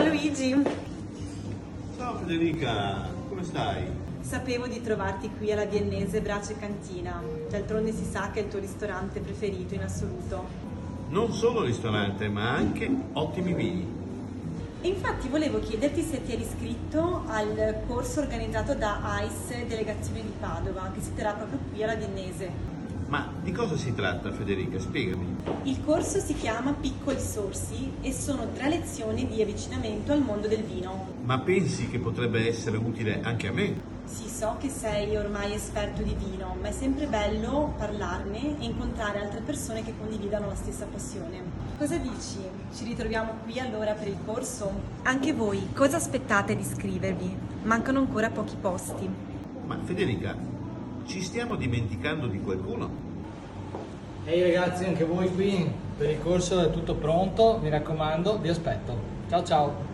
Ciao Luigi! Ciao Federica, come stai? Sapevo di trovarti qui alla Viennese Brace Cantina. D'altronde si sa che è il tuo ristorante preferito in assoluto. Non solo ristorante, ma anche ottimi vini. E infatti volevo chiederti se ti eri iscritto al corso organizzato da AIS Delegazione di Padova, che si terrà proprio qui alla Viennese. Ma di cosa si tratta, Federica? Spiegami. Il corso si chiama Piccoli Sorsi e sono 3 lezioni di avvicinamento al mondo del vino. Ma pensi che potrebbe essere utile anche a me? Sì, so che sei ormai esperto di vino, ma è sempre bello parlarne e incontrare altre persone che condividano la stessa passione. Cosa dici? Ci ritroviamo qui allora per il corso? Anche voi, cosa aspettate di iscrivervi? Mancano ancora pochi posti. Ma Federica, ci stiamo dimenticando di qualcuno? Ehi ragazzi, anche voi qui per il corso è tutto pronto, mi raccomando, vi aspetto. Ciao ciao!